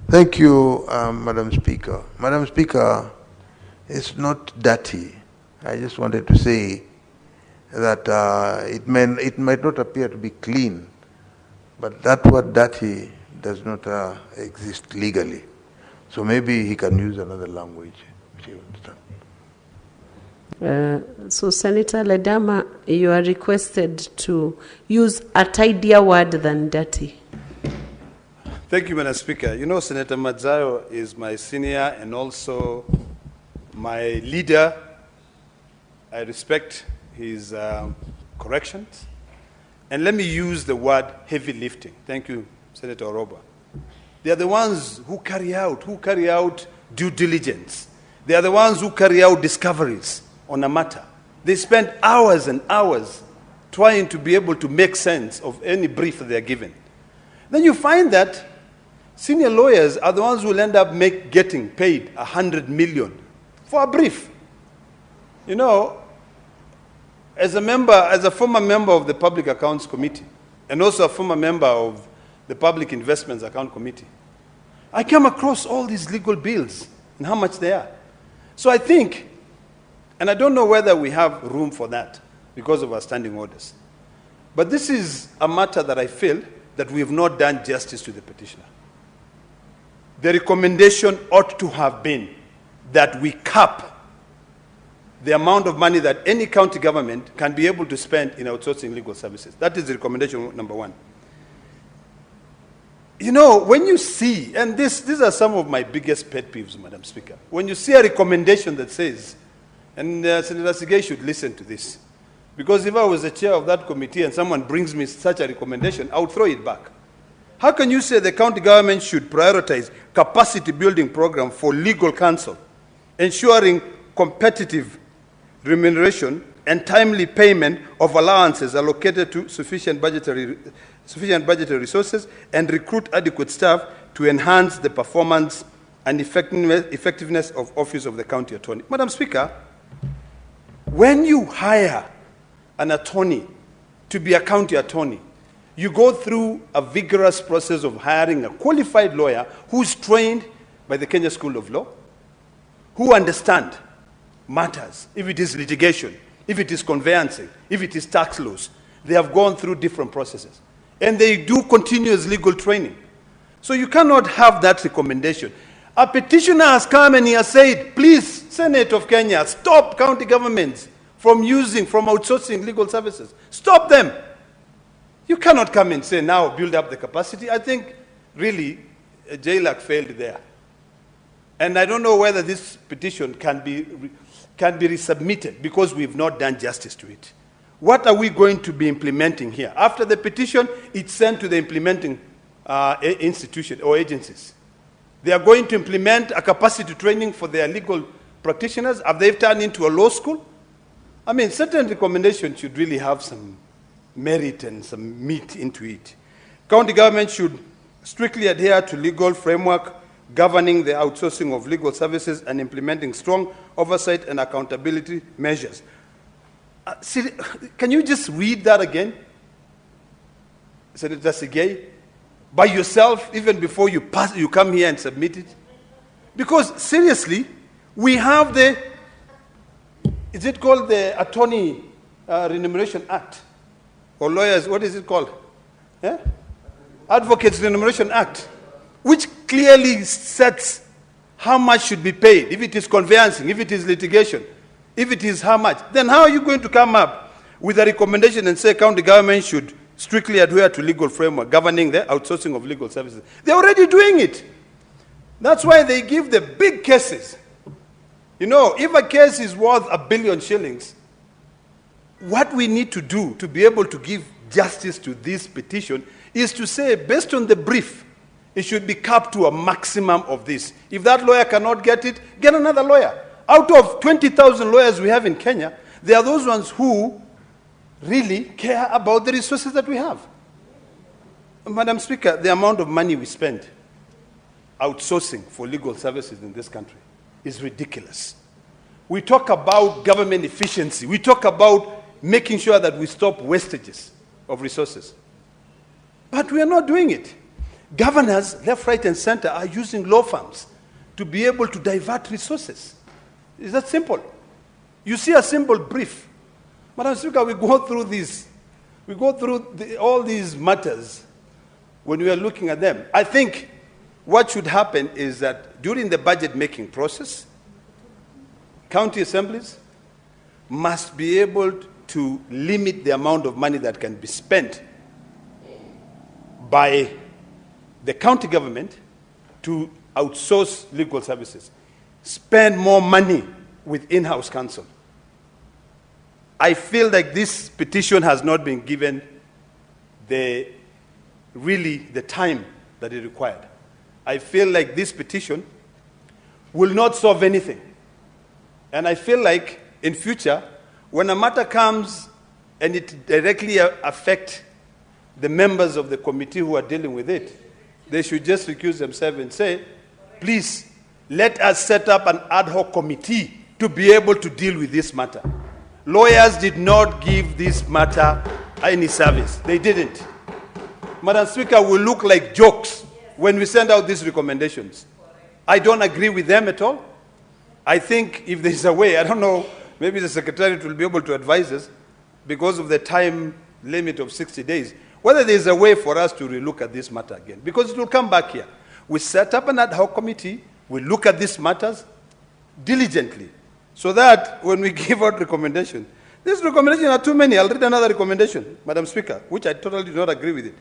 Thank you, Madam Speaker. Madam Speaker, it's not dirty. I just wanted to say that it might not appear to be clean, but that word dirty does not exist legally. So maybe he can use another language, which you understand. So Senator Ledama, you are requested to use a tidier word than dirty. Thank you, Madam Speaker. You know, Senator Madzayo is my senior and also my leader. I respect his corrections. And let me use the word heavy lifting. Thank you, Senator Oroba. They are the ones who carry out due diligence. They are the ones who carry out discoveries on a matter. They spend hours and hours trying to be able to make sense of any brief that they are given. Then you find that senior lawyers are the ones who will end up getting paid 100 million for a brief. You know, as a former member of the Public Accounts Committee, and also a former member of the Public Investments Account Committee, I came across all these legal bills and how much they are. So I think, and I don't know whether we have room for that because of our standing orders, but this is a matter that I feel that we have not done justice to the petitioner. The recommendation ought to have been that we cap the amount of money that any county government can be able to spend in outsourcing legal services. That is the recommendation number one. You know, when you see, and these are some of my biggest pet peeves, Madam Speaker, when you see a recommendation that says, and Senator Sige should listen to this, because if I was the chair of that committee and someone brings me such a recommendation, I would throw it back. How can you say the county government should prioritize capacity building program for legal counsel, ensuring competitive remuneration and timely payment of allowances allocated to sufficient budgetary resources, and recruit adequate staff to enhance the performance and effectiveness of office of the county attorney? Madam Speaker, when you hire an attorney to be a county attorney, you go through a vigorous process of hiring a qualified lawyer who's trained by the Kenya School of Law, who understand matters, if it is litigation, if it is conveyancing, if it is tax laws. They have gone through different processes. And they do continuous legal training. So you cannot have that recommendation. A petitioner has come and he has said, please, Senate of Kenya, stop county governments from outsourcing legal services. Stop them. You cannot come and say, now build up the capacity. I think, really, JLAC failed there. And I don't know whether this petition can be resubmitted because we've not done justice to it. What are we going to be implementing here? After the petition, it's sent to the implementing institution or agencies. They are going to implement a capacity training for their legal practitioners. Have they turned into a law school? I mean, certain recommendations should really have some merit and some meat into it. County government should strictly adhere to legal framework governing the outsourcing of legal services and implementing strong oversight and accountability measures. Can you just read that again, Senator Sige, by yourself, even before you come here and submit it? Because seriously, we have is it called the Attorney Remuneration Act? Or lawyers, what is it called? Yeah? Advocates Remuneration Act, which clearly sets how much should be paid, if it is conveyancing, if it is litigation, if it is how much. Then how are you going to come up with a recommendation and say county government should strictly adhere to legal framework governing the outsourcing of legal services? They're already doing it. That's why they give the big cases. You know, if a case is worth 1 billion shillings, what we need to do to be able to give justice to this petition is to say, based on the brief, it should be capped to a maximum of this. If that lawyer cannot get it, get another lawyer. Out of 20,000 lawyers we have in Kenya, there are those ones who really care about the resources that we have. Madam Speaker, the amount of money we spend outsourcing for legal services in this country is ridiculous. We talk about government efficiency. We talk about making sure that we stop wastages of resources. But we are not doing it. Governors, left, right, and center, are using law firms to be able to divert resources. It's that simple. You see a simple brief. Madam Speaker, we go through this. We go through all these matters when we are looking at them. I think what should happen is that during the budget-making process, county assemblies must be able to limit the amount of money that can be spent by the county government to outsource legal services. Spend more money with in-house counsel. I feel like this petition has not been given the time that it required. I feel like this petition will not solve anything. And I feel like in future, when a matter comes and it directly affects the members of the committee who are dealing with it, they should just recuse themselves and say, please, let us set up an ad hoc committee to be able to deal with this matter. Lawyers did not give this matter any service. They didn't. Madam Speaker, we look like jokes when we send out these recommendations. I don't agree with them at all. I think if there's a way, I don't know, maybe the Secretariat will be able to advise us because of the time limit of 60 days, whether there's a way for us to relook at this matter again, because it will come back here. We set up an ad hoc committee, we look at these matters diligently, so that when we give out recommendations, these recommendations are too many. I'll read another recommendation, Madam Speaker, which I totally do not agree with it.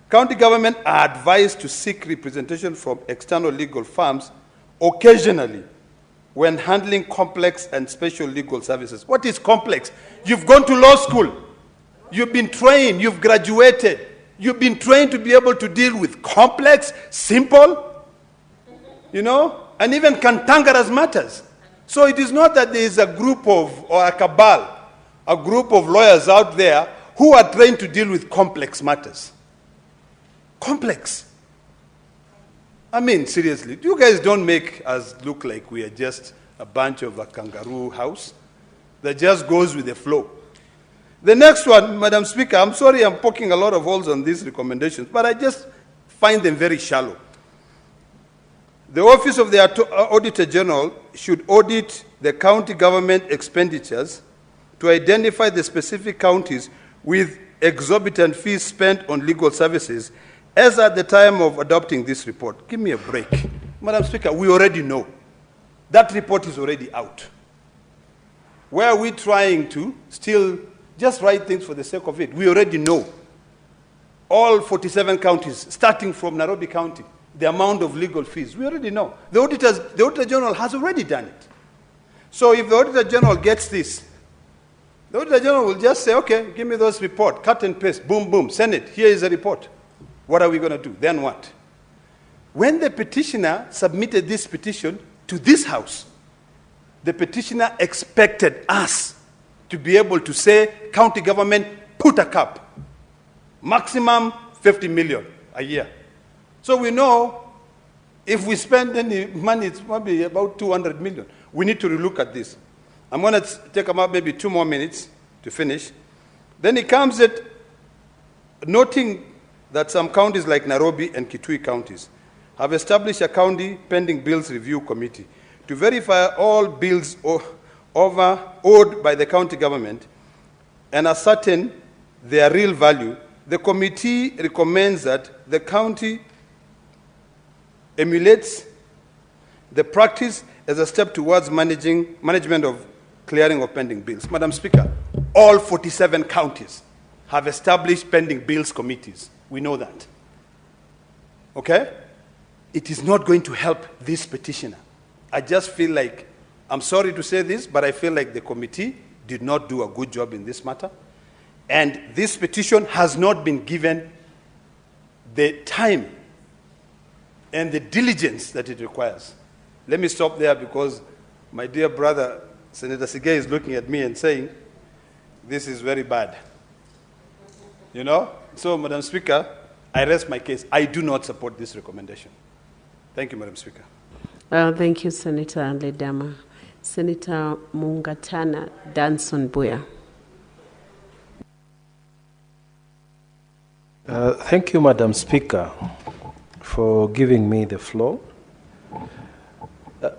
County government are advised to seek representation from external legal firms occasionally when handling complex and special legal services. What is complex? You've gone to law school. You've been trained. You've graduated. You've been trained to be able to deal with complex, simple, and even cantankerous matters. So it is not that there is a group of, or a cabal, a group of lawyers out there who are trained to deal with complex matters. Complex. I mean, seriously, you guys don't make us look like we are just a bunch of a kangaroo house that just goes with the flow. The next one, Madam Speaker, I'm sorry I'm poking a lot of holes on these recommendations, but I just find them very shallow. The Office of the Auditor General should audit the county government expenditures to identify the specific counties with exorbitant fees spent on legal services as at the time of adopting this report. Give me a break. Madam Speaker, we already know. That report is already out. Where are we trying to still just write things for the sake of it? We already know. All 47 counties, starting from Nairobi County, the amount of legal fees. We already know. The Auditor General has already done it. So if the Auditor General gets this, the Auditor General will just say, okay, give me those reports, cut and paste, boom, boom, send it. Here is a report. What are we going to do? Then what? When the petitioner submitted this petition to this House, the petitioner expected us to be able to say, county government, put a cap. Maximum 50 million a year. So we know if we spend any money, it's probably about 200 million. We need to relook at this. I'm going to take about maybe 2 more minutes to finish. Then it comes at noting that some counties like Nairobi and Kitui counties have established a county pending bills review committee to verify all bills owed by the county government and ascertain their real value. The committee recommends that the county emulates the practice as a step towards management of clearing of pending bills. Madam Speaker, all 47 counties have established pending bills committees. We know that. Okay? It is not going to help this petitioner. I just feel like, I'm sorry to say this, but I feel like the committee did not do a good job in this matter. And this petition has not been given the time and the diligence that it requires. Let me stop there because my dear brother, Senator Sige, is looking at me and saying, this is very bad. So, Madam Speaker, I rest my case. I do not support this recommendation. Thank you, Madam Speaker. Thank you, Senator Ledama. Senator Mungatana Danson Buya. Thank you, Madam Speaker. for giving me the floor.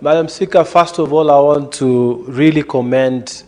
Madam Speaker, first of all, I want to really commend